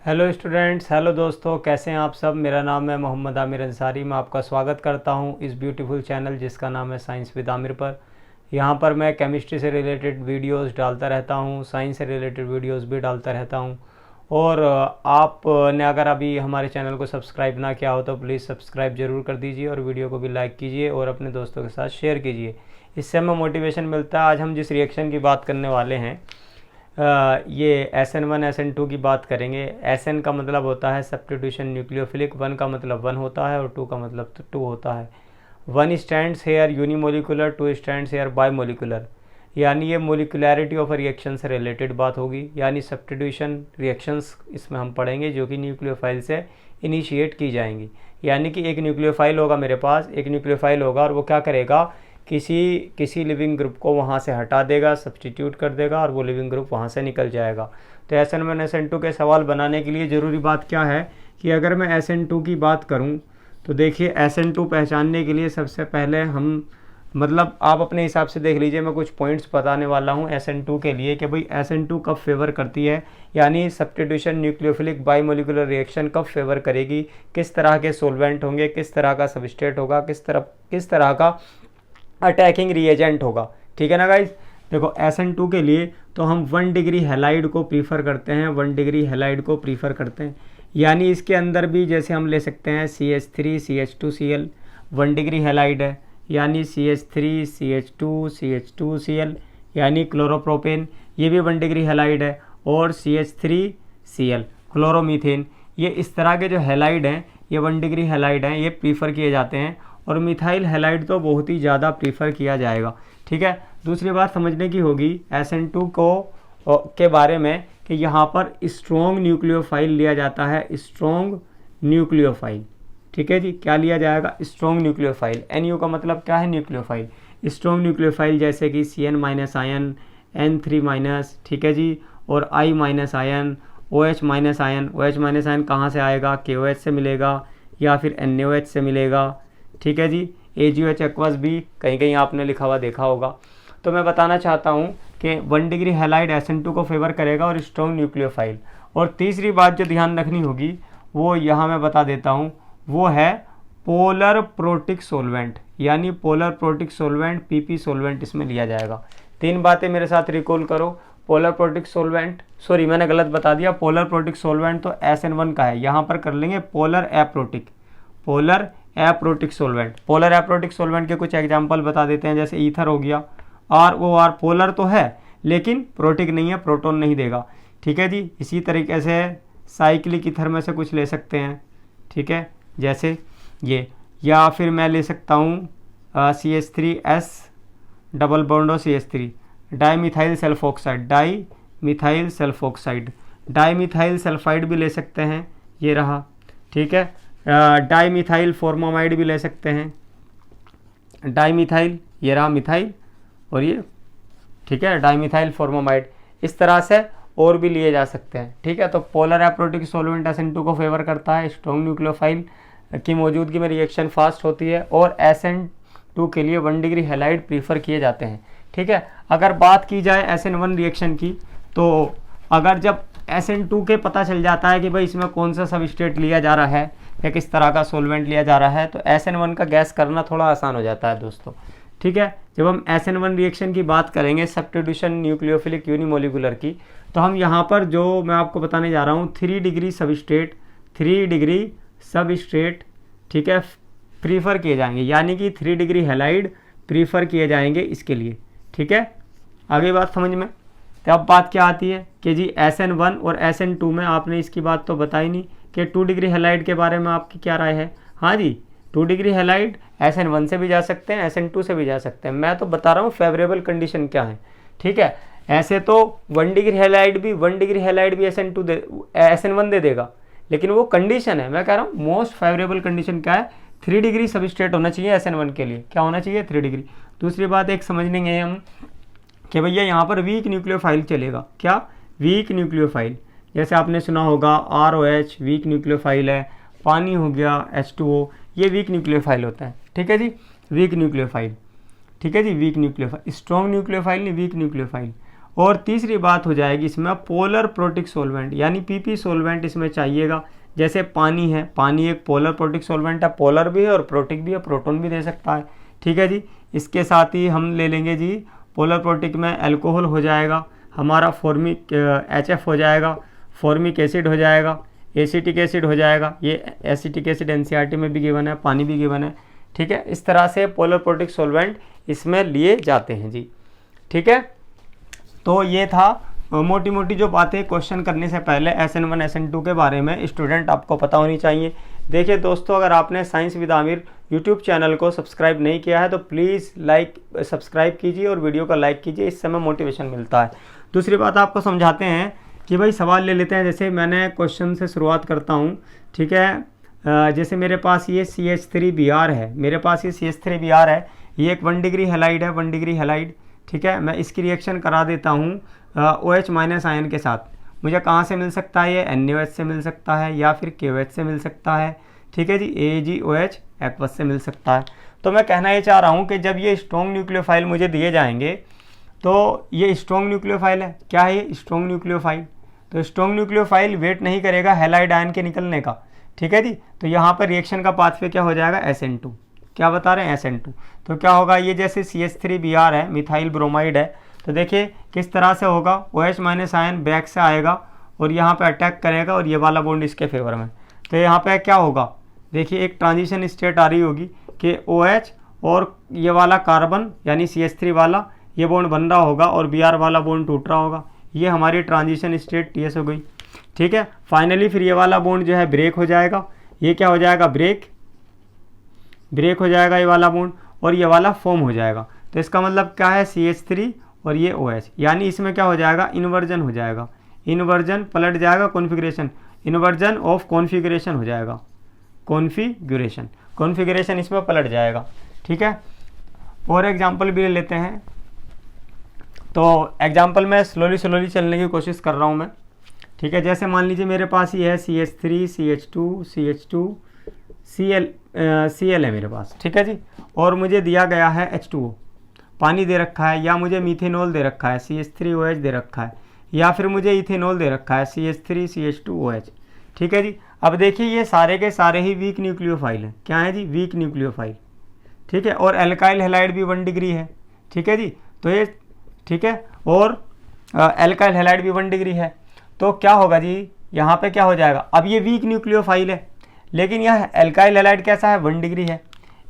Hello students, hello दोस्तों, कैसे हैं आप सब। मेरा नाम है मोहम्मद आमिर अंसारी। मैं आपका स्वागत करता हूं इस ब्यूटीफुल चैनल जिसका नाम है साइंस विद आमिर पर। यहां पर मैं केमिस्ट्री से रिलेटेड वीडियोस डालता रहता हूं, साइंस से रिलेटेड वीडियोस भी डालता रहता हूं। और आपने अगर अभी हमारे चैनल को सब्सक्राइब ना किया हो तो प्लीज़ सब्सक्राइब ज़रूर कर दीजिए और वीडियो को भी लाइक कीजिए और अपने दोस्तों के साथ शेयर कीजिए। इससे हमें मोटिवेशन मिलता है। आज हम जिस रिएक्शन की बात करने वाले हैं ये SN1 SN2 की बात करेंगे। SN का मतलब होता है सब्स्टिट्यूशन न्यूक्लियोफिलिक, 1 का मतलब 1 होता है और 2 का मतलब 2 होता है। 1 stands here unimolecular, 2 stands here bimolecular. यानी ये मोलिकुलैरिटी ऑफ रिएक्शन से रिलेटेड बात होगी, यानी सब्स्टिट्यूशन रिएक्शंस इसमें हम पढ़ेंगे जो कि न्यूक्लियोफाइल से इनिशिएट की जाएंगी। यानी कि एक न्यूक्लियोफाइल होगा, मेरे पास एक न्यूक्लियोफाइल होगा और वो क्या करेगा, किसी लिविंग ग्रुप को वहाँ से हटा देगा, सब्स्टिट्यूट कर देगा और वो लिविंग ग्रुप वहाँ से निकल जाएगा। तो SN1 SN2 के सवाल बनाने के लिए ज़रूरी बात क्या है कि अगर मैं SN2 की बात करूँ तो देखिए SN2 पहचानने के लिए सबसे पहले हम आप अपने हिसाब से देख लीजिए। मैं कुछ पॉइंट्स बताने वाला हूँ SN2 के लिए कि भाई SN2 कब फेवर करती है, यानी सब्स्टिट्यूशन न्यूक्लियोफिलिक बायमोलिकुलर रिएक्शन कब फेवर करेगी, किस तरह के सोलवेंट होंगे, किस तरह का सबस्ट्रेट होगा, किस तरह का अटैकिंग रिएजेंट होगा। ठीक है ना गाइज। देखो SN2 के लिए तो हम 1 डिग्री हैलाइड को प्रीफर करते हैं, 1 डिग्री हैलाइड को प्रीफर करते हैं। यानी इसके अंदर भी जैसे हम ले सकते हैं CH3 CH2Cl, 1 डिग्री हैलाइड है, यानी CH3 CH2 CH2Cl, यानी क्लोरोप्रोपेन ये भी 1 डिग्री हैलाइड है, और CH3Cl क्लोरोमीथेन। ये इस तरह के जो हैलाइड हैं ये 1 डिग्री हैलाइड हैं, ये प्रीफर किए जाते हैं। और मिथाइल हैलाइड तो बहुत ही ज़्यादा प्रीफर किया जाएगा। ठीक है। दूसरी बात समझने की होगी SN2 के बारे में कि यहाँ पर स्ट्रॉन्ग न्यूक्लियोफाइल लिया जाता है, स्ट्रॉन्ग न्यूक्लियोफाइल। ठीक है जी, क्या लिया जाएगा, स्ट्रॉन्ग न्यूक्लियोफाइल। NU का मतलब क्या है, न्यूक्लियोफाइल। स्ट्रॉन्ग न्यूक्लियोफाइल जैसे कि CN- आयन, N3-, ठीक है जी, और I- ion, OH- ion. OH- ion कहाँ से आएगा, KOH से मिलेगा या फिर NaOH से मिलेगा। ठीक है जी। AgOH एक्वस भी कहीं कहीं आपने लिखा हुआ देखा होगा। तो मैं बताना चाहता हूँ कि 1 डिग्री हैलाइड SN2 को फेवर करेगा और स्ट्रॉन्ग न्यूक्लियोफाइल। और तीसरी बात जो ध्यान रखनी होगी वो यहाँ मैं बता देता हूँ, वो है पोलर प्रोटिक सोलवेंट, यानी polar protic solvent PP solvent इसमें लिया जाएगा। 3 बातें मेरे साथ रिकॉल करो। पोलर प्रोटिक सोलवेंट, सॉरी मैंने गलत बता दिया, पोलर प्रोटिक सोलवेंट तो SN1 का है, यहाँ पर कर लेंगे polar aprotic, polar aprotic solvent. Polar aprotic solvent के कुछ एग्जांपल बता देते हैं, जैसे ईथर हो गया। ROR पोलर तो है लेकिन प्रोटिक नहीं है, प्रोटॉन नहीं देगा। ठीक है जी। इसी तरीके से साइक्लिक ईथर में से कुछ ले सकते हैं, ठीक है, जैसे ये, या फिर मैं ले सकता हूँ CH3S डबल बॉन्ड और CH3 dimethyl sulphoxide, dimethyl sulphoxide, dimethyl sulphide भी ले सकते हैं, ये रहा। ठीक है। डाईमिथाइल फॉर्मामाइड भी ले सकते हैं, डाईमिथाइल, ये रहा मिथाइल और ये, ठीक है, डाईमिथाइल फॉर्मामाइड। इस तरह से और भी लिए जा सकते हैं। ठीक है। तो पोलर एप्रोटिक सोलवेंट SN2 को फेवर करता है, स्ट्रॉन्ग न्यूक्लियोफाइल की मौजूदगी में रिएक्शन फास्ट होती है, और SN2 के लिए 1 डिग्री हैलाइड प्रीफर किए जाते हैं। ठीक है। अगर बात की जाए SN1 रिएक्शन की, तो अगर जब SN2 के पता चल जाता है कि भाई इसमें कौन सा सबस्ट्रेट लिया जा रहा है या किस तरह का सोलवेंट लिया जा रहा है, तो SN1 का गैस करना थोड़ा आसान हो जाता है दोस्तों। ठीक है। जब हम SN1 रिएक्शन की बात करेंगे सब्स्टिट्यूशन न्यूक्लियोफिलिक यूनिमोलिकुलर की, तो हम यहाँ पर जो मैं आपको बताने जा रहा हूँ 3 डिग्री सबस्ट्रेट, 3 डिग्री सबस्ट्रेट, ठीक है, प्रीफर किए जाएंगे, यानी कि 3 डिग्री हैलाइड प्रीफर किए जाएंगे इसके लिए। ठीक है। आगे बात समझ में। तो अब बात क्या आती है कि जी SN1 और SN2 में आपने इसकी बात तो बताई नहीं कि 2 डिग्री हैलाइड के बारे में आपकी क्या राय है। हाँ जी, 2 डिग्री हैलाइड SN1 से भी जा सकते हैं, SN2 से भी जा सकते हैं। मैं तो बता रहा हूँ फेवरेबल कंडीशन क्या है। ठीक है। ऐसे तो 1 डिग्री हैलाइड भी SN1 दे देगा, लेकिन वो कंडीशन है। मैं कह रहा हूँ मोस्ट फेवरेबल कंडीशन क्या है, 3 डिग्री सबस्ट्रेट होना चाहिए SN1 के लिए। क्या होना चाहिए, 3 डिग्री। दूसरी बात एक समझेंगे हम कि भैया यहाँ पर वीक न्यूक्लियोफाइल चलेगा। क्या, वीक न्यूक्लियोफाइल, जैसे आपने सुना होगा ROH वीक न्यूक्लियोफाइल है, पानी हो गया H2O, ये वीक न्यूक्लियोफाइल होता है। ठीक है जी, वीक न्यूक्लियोफाइल। ठीक है जी, वीक न्यूक्लियोफाइल, स्ट्रॉन्ग न्यूक्लियोफाइल नहीं, वीक न्यूक्लियोफाइल। और तीसरी बात हो जाएगी इसमें पोलर प्रोटिक सोलवेंट, यानी पीपी सोलवेंट इसमें चाहिएगा। जैसे पानी है, पानी एक पोलर प्रोटिक सोलवेंट है, पोलर भी है और प्रोटिक भी है, प्रोटोन भी दे सकता है। ठीक है जी। इसके साथ ही हम ले लेंगे जी पोलर प्रोटिक में अल्कोहल हो जाएगा हमारा, फॉर्मिक HF हो जाएगा, फॉर्मिक एसिड हो जाएगा, एसिटिक एसिड हो जाएगा। ये एसिटिक एसिड NCERT में भी गिवन है, पानी भी गिवन है। ठीक है, इस तरह से पोलर प्रोटिक सोलवेंट इसमें लिए जाते हैं जी। ठीक है, तो ये था मोटी मोटी जो बातें क्वेश्चन करने से पहले SN1 SN2 के बारे में स्टूडेंट आपको पता होनी चाहिए। देखिए दोस्तों, अगर आपने science with Aamir YouTube channel को सब्सक्राइब नहीं किया है तो प्लीज़ सब्सक्राइब कीजिए और वीडियो को लाइक कीजिए, इससे हमें मोटिवेशन मिलता है। दूसरी बात आपको समझाते हैं कि भाई सवाल ले लेते हैं। जैसे मैंने क्वेश्चन से शुरुआत करता हूँ। ठीक है, जैसे मेरे पास ये CH3Br है, मेरे पास ये CH3Br है, ये एक 1 डिग्री हैलाइड है, 1 डिग्री हैलाइड। ठीक है, मैं इसकी रिएक्शन करा देता हूँ OH माइनस आयन के साथ। मुझे कहाँ से मिल सकता है? ये NaOH से मिल सकता है या फिर KOH से मिल सकता है। ठीक है जी, AgOH एक्वस से मिल सकता है। तो मैं कहना ये चाह रहा हूँ कि जब ये स्ट्रॉन्ग न्यूक्लियोफाइल मुझे दिए जाएंगे तो ये स्ट्रॉन्ग न्यूक्लियोफाइल है। क्या है ये? Strong nucleophile. तो स्ट्रॉन्ग न्यूक्लियोफाइल वेट नहीं करेगा हैलाइड आयन के निकलने का। ठीक है जी, तो यहाँ पर रिएक्शन का पाथवे क्या हो जाएगा? SN2। क्या बता रहे हैं? SN2। तो क्या होगा? ये जैसे CH3Br है, मिथाइल ब्रोमाइड है, तो देखिए किस तरह से होगा। OH माइनस आयन बैक से आएगा और यहाँ पे अटैक करेगा और ये वाला बॉन्ड इसके फेवर में। तो यहाँ पे क्या होगा? देखिए एक ट्रांजिशन स्टेट आ रही होगी कि OH और ये वाला कार्बन यानी CH3 वाला ये बॉन्ड बन रहा होगा और Br वाला बॉन्ड टूट रहा होगा। ये हमारी ट्रांजिशन स्टेट TS हो गई। ठीक है, फाइनली फिर ये वाला बॉन्ड जो है ब्रेक हो जाएगा। ये क्या हो जाएगा? ब्रेक हो जाएगा ये वाला बॉन्ड और ये वाला फॉर्म हो जाएगा। तो इसका मतलब क्या है? CH3 और ये OH, यानी इसमें क्या हो जाएगा? इन्वर्जन हो जाएगा। इन्वर्जन पलट जाएगा कॉन्फ़िगरेशन, इन्वर्जन ऑफ कॉन्फ़िगरेशन हो जाएगा। कॉन्फ़िगरेशन इसमें पलट जाएगा। ठीक है, और एग्जाम्पल भी ले लेते हैं। तो एग्जाम्पल में स्लोली चलने की कोशिश कर रहा हूँ मैं। ठीक है, जैसे मान लीजिए मेरे पास ये है CH3 CH2 Cl है मेरे पास। ठीक है जी, और मुझे दिया गया है H2O, पानी दे रखा है, या मुझे मीथेनॉल दे रखा है CH3OH दे रखा है, या फिर मुझे इथेनॉल दे रखा है CH3 CH2OH। ठीक है जी, अब देखिए ये सारे के सारे ही वीक न्यूक्लियोफाइल हैं। क्या है जी? Weak nucleophile. ठीक है, और एल्काइल हैलाइड भी 1 डिग्री है। ठीक है जी, तो ये ठीक है, और एल्काइल हैलाइड भी 1 डिग्री है। तो क्या होगा जी? यहाँ पे क्या हो जाएगा? अब ये वीक न्यूक्लियोफाइल है, लेकिन यह एल्काइल हैलाइड कैसा है? 1 डिग्री है।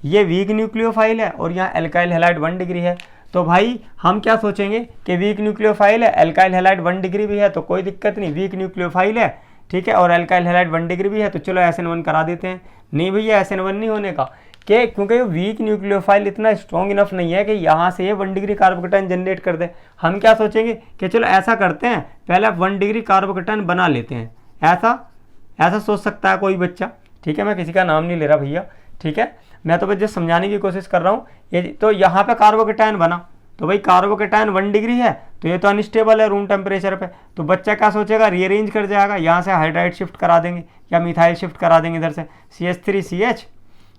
ये वीक न्यूक्लियोफाइल है और यहाँ एल्काइल हैलाइड 1 डिग्री है। तो भाई हम क्या सोचेंगे कि वीक न्यूक्लियोफाइल है, एल्काइल हैलाइड 1 डिग्री भी है, तो कोई दिक्कत नहीं, वीक न्यूक्लियोफाइल है। ठीक है, और एल्काइल हैलाइड 1 डिग्री भी है, तो चलो SN1 करा देते हैं। नहीं भैया, SN1 नहीं होने का, क्योंकि वीक न्यूक्लियोफाइल इतना स्ट्रॉन्ग इनफ नहीं है कि यहाँ से ये 1 डिग्री कार्बोकेटाइन जनरेट कर दे। हम क्या सोचेंगे कि चलो ऐसा करते हैं, पहले 1 डिग्री कार्बोकेटाइन बना लेते हैं। ऐसा सोच सकता है कोई बच्चा। ठीक है, मैं किसी का नाम नहीं ले रहा भैया। ठीक है, मैं तो बस जस्ट समझाने की कोशिश कर रहा हूँ। तो यहाँ पे कार्बोकेटाइन बना, तो भाई कार्बोकेटाइन 1 डिग्री है, तो ये तो अनस्टेबल है रूम टेम्परेचर पे। तो बच्चा क्या सोचेगा? रीअरेंज कर जाएगा, यहाँ से हाइड्राइड शिफ्ट करा देंगे या मिथाइल शिफ्ट करा देंगे इधर से, CH3CH।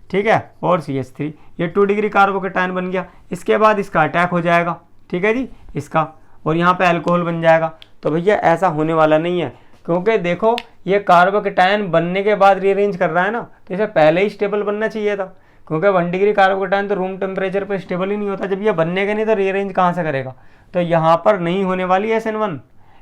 ठीक है, और CH3, ये 2 डिग्री कार्बोकेटाइन बन गया। इसके बाद इसका अटैक हो जाएगा। ठीक है जी, इसका, और यहाँ पे अल्कोहल बन जाएगा। तो भैया ऐसा होने वाला नहीं है, क्योंकि देखो ये कार्बोकेटाइन बनने के बाद रीअरेंज कर रहा है ना, तो इसे पहले ही स्टेबल बनना चाहिए था, क्योंकि 1 डिग्री कार्बोकेटाइन तो रूम टेम्परेचर पे स्टेबल ही नहीं होता। जब ये बनने का नहीं तो रीअरेंज कहाँ से करेगा? तो यहाँ पर नहीं होने वाली SN1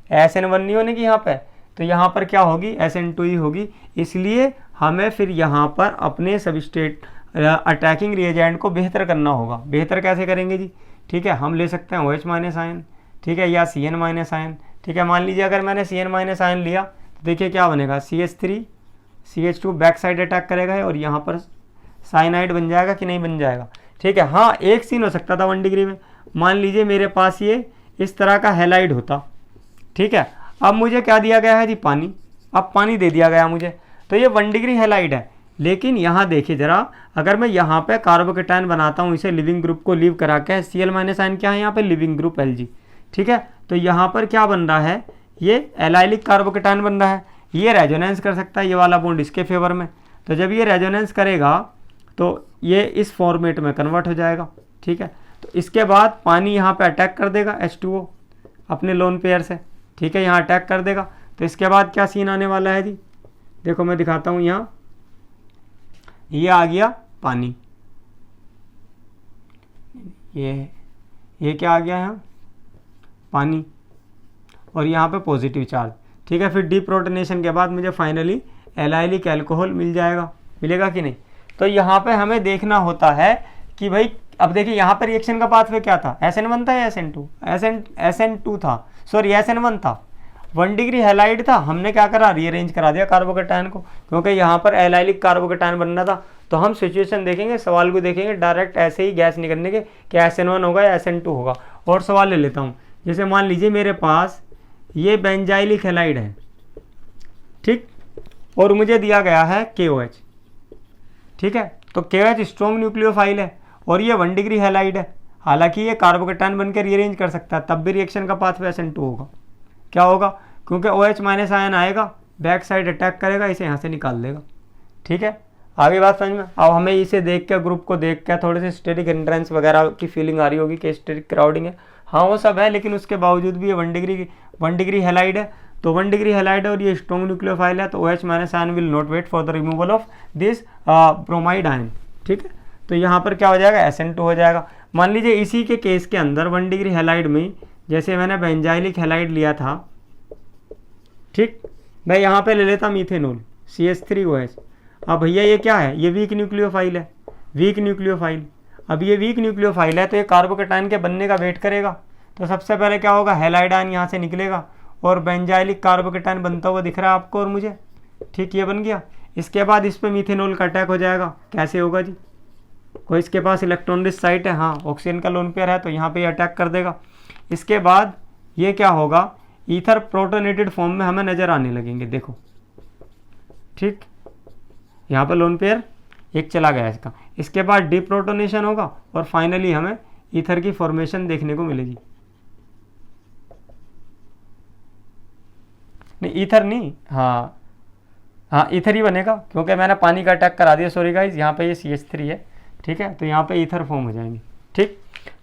नहीं होने की यहाँ पे। तो यहाँ पर क्या होगी? SN2 ही होगी। इसलिए हमें फिर यहाँ पर अपने सबस्ट्रेट अटैकिंग रिएजेंट को बेहतर करना होगा। बेहतर कैसे करेंगे जी? ठीक है, हम ले सकते हैं OH माइनस आयन, ठीक है, या CN माइनस आयन। ठीक है, मान लीजिए अगर मैंने CN माइनस आयन लिया तो देखिए क्या बनेगा? CH3 CH2 back side attack करेगा और यहाँ पर साइनाइड बन जाएगा कि नहीं बन जाएगा? ठीक है, हाँ एक सीन हो सकता था 1 डिग्री में। मान लीजिए मेरे पास ये इस तरह का हैलाइड होता। ठीक है, अब मुझे क्या दिया गया है जी? पानी। अब पानी दे दिया गया मुझे, तो ये 1 डिग्री हैलाइड है। लेकिन यहाँ देखिए ज़रा, अगर मैं यहाँ पे कार्बोकेटाइन बनाता हूँ, इसे लिविंग ग्रुप को लीव करा के, Cl माइनस आयन क्या है यहाँ पे? Leaving group Lg। ठीक है, तो यहाँ पर क्या बन रहा है? ये एलाइलिक कार्बोकेटाइन बन रहा है। ये रेजोनेंस कर सकता है, ये वाला बॉन्ड इसके फेवर में। तो जब ये रेजोनेंस करेगा तो ये इस फॉर्मेट में कन्वर्ट हो जाएगा। ठीक है, तो इसके बाद पानी यहाँ पे अटैक कर देगा, H2O। अपने लोन पेयर से, ठीक है, यहाँ अटैक कर देगा। तो इसके बाद क्या सीन आने वाला है जी, देखो मैं दिखाता हूँ यहाँ, ये आ गया पानी, ये क्या आ गया यहाँ, पानी, और यहाँ पे पॉजिटिव चार्ज, ठीक है। फिर डीप्रोटोनेशन के बाद मुझे फाइनली एलाइलिक अल्कोहल मिल जाएगा, मिलेगा कि नहीं। तो यहाँ पे हमें देखना होता है कि भाई अब देखिए यहाँ पर रिएक्शन का पाथवे क्या था, SN1 था या SN2, SN2 था, सॉरी SN1 था। 1 डिग्री हैलाइड था, हमने क्या करा, रीअरेंज करा दिया कार्बोकेटायन को, क्योंकि यहाँ पर एलाइलिक कार्बोकेटायन बनना था। तो हम सिचुएशन देखेंगे, सवाल को देखेंगे डायरेक्ट ऐसे ही गैस नहीं करने के कि SN1 होगा या SN2 होगा। और सवाल ले लेता हूँ, जैसे मान लीजिए मेरे पास ये बेंजाइलिक हैलाइड है, ठीक, और मुझे दिया गया है KOH, ठीक है। तो KOH स्ट्रॉन्ग न्यूक्लियोफाइल है और ये 1 डिग्री हैलाइड है, हालांकि ये कार्बोकेटायन बनकर रीअरेंज कर सकता है, तब भी रिएक्शन का पाथवे SN2 होगा। क्या होगा, क्योंकि OH माइनस आयन आएगा, बैक साइड अटैक करेगा, इसे यहाँ से निकाल देगा, ठीक है। आगे बात समझ में। अब हमें इसे देख के, ग्रुप को देख के थोड़े से स्टेरिक एंट्रेंस वगैरह की फीलिंग आ रही होगी कि स्टेरिक क्राउडिंग है, हाँ वो सब है, लेकिन उसके बावजूद भी ये 1 डिग्री हैलाइड है। तो 1 डिग्री हैलाइड है और ये स्ट्रॉन्ग न्यूक्लियोफाइल है, तो OH minus ion will not wait for the removal of this bromide ion, ठीक है। तो यहाँ पर क्या हो जाएगा, SN2 हो जाएगा। मान लीजिए इसी के केस के अंदर 1 डिग्री हैलाइड में, जैसे मैंने बेंजाइलिक हैलाइड लिया था, ठीक, मैं यहाँ पे ले लेता मीथेनॉल CH3OH। अब भैया ये क्या है, ये वीक न्यूक्लियोफाइल है, वीक न्यूक्लियोफाइल। अब ये वीक न्यूक्लियोफाइल है तो ये कार्बोकेटायन के बनने का वेट करेगा। तो सबसे पहले क्या होगा, हैलाइड आयन यहाँ से निकलेगा और बेंजाइलिक कार्बोकेटायन बनता हुआ दिख रहा है आपको और मुझे, ठीक, ये बन गया। इसके बाद इस पर मीथेनॉल का अटैक हो जाएगा। कैसे होगा जी, कोई इसके पास इलेक्ट्रॉन रिच साइट है, हाँ ऑक्सीजन का लोन पेयर है, तो यहाँ पे ये अटैक कर देगा। इसके बाद ये क्या होगा, ईथर प्रोटोनेटेड फॉर्म में हमें नजर आने लगेंगे, देखो, ठीक, यहाँ पर लोन पेयर एक चला गया इसका। इसके बाद डीप्रोटोनेशन होगा और फाइनली हमें ईथर की फॉर्मेशन देखने को मिलेगी। नहीं ईथर नहीं, हाँ ईथर ही बनेगा, क्योंकि मैंने पानी का अटैक करा दिया, सॉरी गाइस, यहाँ पे ये CH3 है, ठीक है, तो यहाँ पे ईथर फॉर्म हो जाएंगे, ठीक।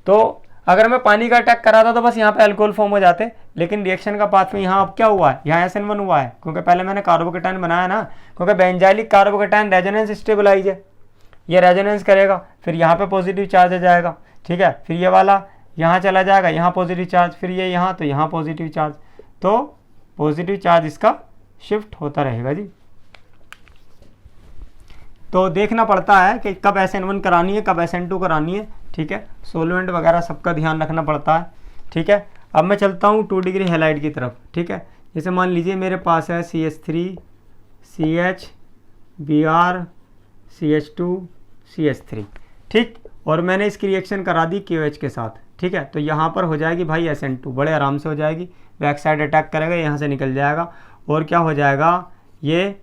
तो अगर मैं पानी का अटैक करा था तो बस यहाँ पे अल्कोहल फॉर्म हो जाते, लेकिन रिएक्शन का पाथ में यहाँ अब क्या हुआ है, यहाँ SN1 हुआ है, क्योंकि पहले मैंने कार्बोकेटायन बनाया ना, क्योंकि बेंजाइलिक कार्बोकेटायन रेजोनेंस स्टेबलाइज है, ये रेजोनेंस करेगा, फिर यहाँ पे पॉजिटिव चार्ज आ जाएगा, ठीक है, फिर ये वाला यहाँ चला जाएगा, यहाँ पॉजिटिव चार्ज, फिर ये यहाँ, तो यहाँ पॉजिटिव चार्ज, तो पॉजिटिव चार्ज इसका शिफ्ट होता रहेगा जी। तो देखना पड़ता है कि कब SN1 करानी है, कब SN2 करानी है, ठीक है, सोलवेंट वगैरह सबका ध्यान रखना पड़ता है, ठीक है। अब मैं चलता हूँ 2 डिग्री हैलाइड की तरफ, ठीक है। जैसे मान लीजिए मेरे पास है CH3 CH Br CH2 CH3, ठीक, और मैंने इसकी रिएक्शन करा दी KOH के साथ, ठीक है। तो यहाँ पर हो जाएगी भाई SN2, बड़े आराम से हो जाएगी, बैक साइड अटैक करेगा, यहाँ से निकल जाएगा और क्या हो जाएगा, ये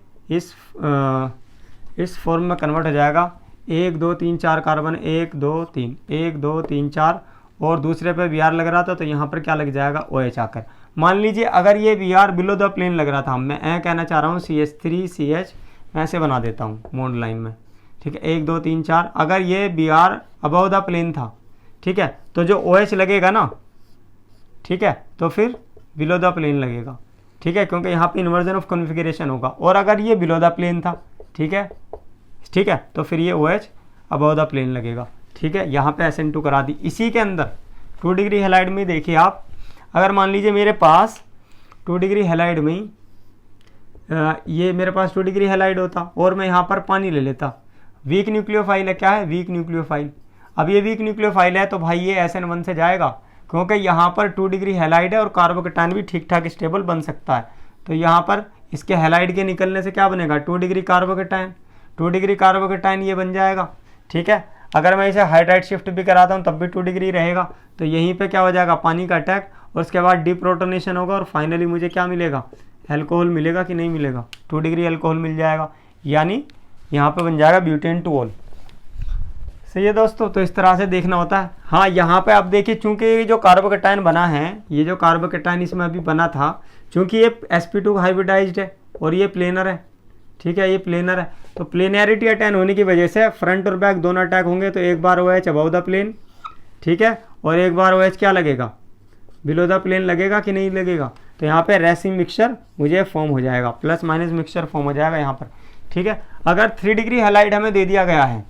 इस फॉर्म में कन्वर्ट हो जाएगा। 1 2 3 4 कार्बन, 1 2 3 1 2 3 4, और दूसरे पे Br लग रहा था तो यहाँ पर क्या लग जाएगा, OH आकर। मान लीजिए अगर ये Br बिलो द प्लेन लग रहा था, मैं कहना चाह रहा हूँ CH3 CH, मैं ऐसे बना देता हूँ मोड लाइन में, ठीक है, 1 2 3 4, अगर ये Br अबव द प्लेन था, ठीक है, तो जो OH लगेगा ना, ठीक है, तो फिर बिलो द प्लेन लगेगा, ठीक है, क्योंकि यहाँ पे इन्वर्जन ऑफ कॉन्फ़िगरेशन होगा। और अगर ये बिलो द प्लेन था, ठीक है, तो फिर ये OH अबव द प्लेन लगेगा, ठीक है। यहाँ पे SN2 करा दी। इसी के अंदर 2 डिग्री हैलाइड में देखिए आप, अगर मान लीजिए मेरे पास 2 डिग्री हैलाइड में ये मेरे पास 2 डिग्री हैलाइड होता और मैं यहाँ पर पानी ले लेता, वीक न्यूक्लियोफाइल है, क्या है, वीक न्यूक्लियोफाइल। अब ये वीक न्यूक्लियोफाइल है तो भाई ये SN1 से जाएगा, क्योंकि यहाँ पर 2 डिग्री हैलाइड है और कार्बोकेटायन भी ठीक ठाक स्टेबल बन सकता है। तो यहाँ पर इसके हैलाइड के निकलने से क्या बनेगा, 2 डिग्री कार्बोकेटायन, 2 डिग्री कार्बोकेटायन ये बन जाएगा, ठीक है। अगर मैं इसे हाइड्राइड शिफ्ट भी कराता हूँ तब भी 2 डिग्री रहेगा, तो यहीं पे क्या हो जाएगा, पानी का अटैक, और उसके बाद डीप्रोटोनेशन होगा और फाइनली मुझे क्या मिलेगा, अल्कोहल मिलेगा कि नहीं मिलेगा, 2 डिग्री अल्कोहल मिल जाएगा, यानी यहाँ पे बन जाएगा ब्यूटेन टू ऑल। सही है दोस्तों, तो इस तरह से देखना होता है। हाँ यहाँ पे आप देखिए, चूंकि ये जो कार्बोकेटायन बना है, ये जो कार्बोकेटायन इसमें अभी बना था, चूंकि ये sp2 हाइब्रिडाइज्ड है और ये प्लेनर है, ठीक है, ये प्लेनर है, तो प्लेनैरिटी अटैन होने की वजह से फ्रंट और बैक दोनों अटैक होंगे। तो एक बार OH अबव द प्लेन, ठीक है, और एक बार OH क्या लगेगा, बिलो द प्लेन लगेगा कि नहीं लगेगा? तो यहाँ पे रेसिन मिक्सचर मुझे फॉर्म हो जाएगा, प्लस माइनस मिक्सचर फॉर्म हो जाएगा यहाँ पर, ठीक है। अगर 3 डिग्री हैलाइड हमें दे दिया गया है,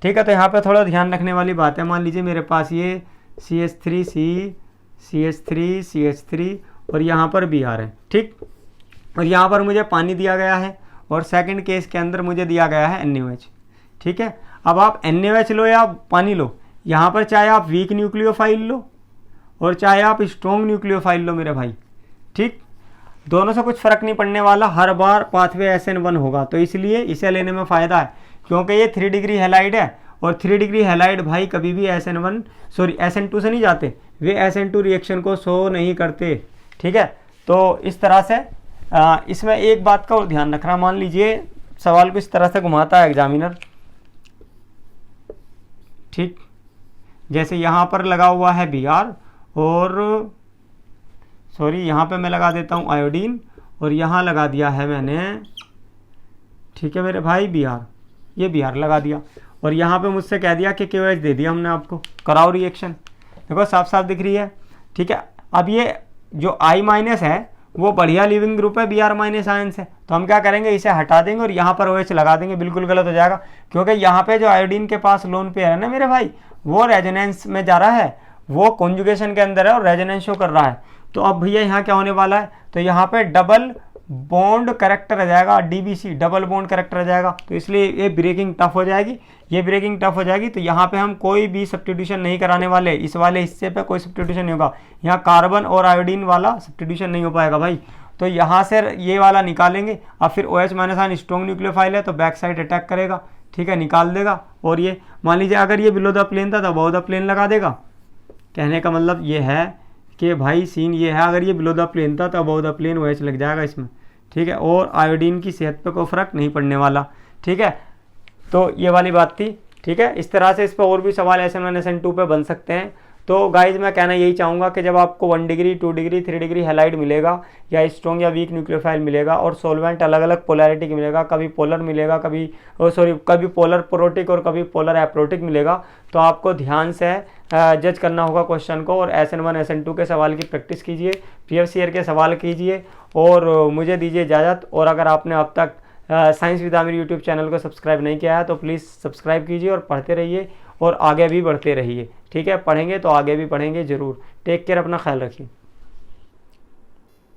ठीक है, तो यहाँ पे थोड़ा ध्यान रखने वाली बात है। मान लीजिए मेरे पास ये CH3 और यहाँ पर Br है, ठीक, और यहाँ पर मुझे पानी दिया गया है और सेकंड केस के अंदर मुझे दिया गया है NaOH, ठीक है। अब आप NaOH लो या पानी लो, यहाँ पर चाहे आप वीक न्यूक्लियोफाइल लो और चाहे आप स्ट्रॉन्ग न्यूक्लियोफाइल लो मेरे भाई, ठीक, दोनों से कुछ फ़र्क नहीं पड़ने वाला, हर बार पाथवे SN1 होगा। तो इसलिए इसे लेने में फ़ायदा है, क्योंकि ये 3 डिग्री हैलाइड है और 3 डिग्री हैलाइड भाई कभी भी SN2 से नहीं जाते, वे SN2 रिएक्शन को शो नहीं करते, ठीक है। तो इस तरह से इसमें एक बात का और ध्यान रखना, मान लीजिए सवाल को इस तरह से घुमाता है एग्जामिनर, ठीक, जैसे यहाँ पर लगा हुआ है Br और यहाँ पे मैं लगा देता हूँ आयोडीन और यहाँ लगा दिया है मैंने, ठीक है मेरे भाई, Br, ये Br लगा दिया और यहाँ पे मुझसे कह दिया कि KOH दे दिया हमने आपको, कराओ रिएक्शन। देखो साफ साफ दिख रही है, ठीक है। अब ये जो I- है वो बढ़िया लिविंग ग्रुप है Br- आयन से, तो हम क्या करेंगे, इसे हटा देंगे और यहाँ पर OH लगा देंगे, बिल्कुल गलत हो जाएगा, क्योंकि यहाँ पे जो आयोडीन के पास लोन पेयर है ना मेरे भाई, वो रेजोनेंस में जा रहा है, वो कॉन्जुगेशन के अंदर है और रेजोनेंस शो कर रहा है। तो अब भैया यहाँ क्या होने वाला है, तो यहाँ पे डबल बॉन्ड करेक्टर आ जाएगा, DBC, डबल बॉन्ड करेक्टर आ जाएगा, तो इसलिए ये ब्रेकिंग टफ हो जाएगी, तो यहाँ पे हम कोई भी सब्स्टिट्यूशन नहीं कराने वाले, इस वाले हिस्से पे कोई सब्स्टिट्यूशन नहीं होगा, यहाँ कार्बन और आयोडीन वाला सब्स्टिट्यूशन नहीं हो पाएगा भाई। तो यहाँ से ये वाला निकालेंगे, अब फिर OH- आयन स्ट्रॉन्ग न्यूक्लियोफाइल है तो बैक साइड अटैक करेगा, ठीक है, निकाल देगा। और ये मान लीजिए अगर ये बिलो द प्लेन था तो अबव द प्लेन लगा देगा। कहने का मतलब ये है कि भाई सीन ये है, अगर ये बिलो द प्लेन था तो अबव द प्लेन OH लग जाएगा इसमें, ठीक है, और आयोडीन की सेहत पे कोई फ़र्क नहीं पड़ने वाला, ठीक है। तो ये वाली बात थी, ठीक है। इस तरह से इस पर और भी सवाल SN1 SN2 पे बन सकते हैं। तो गाइज मैं कहना यही चाहूँगा कि जब आपको 1 डिग्री 2 डिग्री 3 डिग्री हैलाइड मिलेगा या स्ट्रॉन्ग या वीक न्यूक्लियोफाइल मिलेगा और सोलवेंट अलग अलग पोलैरिटी की मिलेगा, कभी पोलर मिलेगा, कभी पोलर प्रोटिक और कभी पोलर एप्रोटिक मिलेगा, तो आपको ध्यान से जज करना होगा क्वेश्चन को और SN1 SN2 के सवाल की प्रैक्टिस कीजिए, प्रीवियस ईयर के सवाल कीजिए और मुझे दीजिए इजाज़त। और अगर आपने अब तक science with Aamir YouTube channel को सब्सक्राइब नहीं किया है तो प्लीज़ सब्सक्राइब कीजिए और पढ़ते रहिए और आगे भी बढ़ते रहिए, ठीक है। पढ़ेंगे तो आगे भी पढ़ेंगे ज़रूर। टेक केयर, अपना ख्याल रखिए।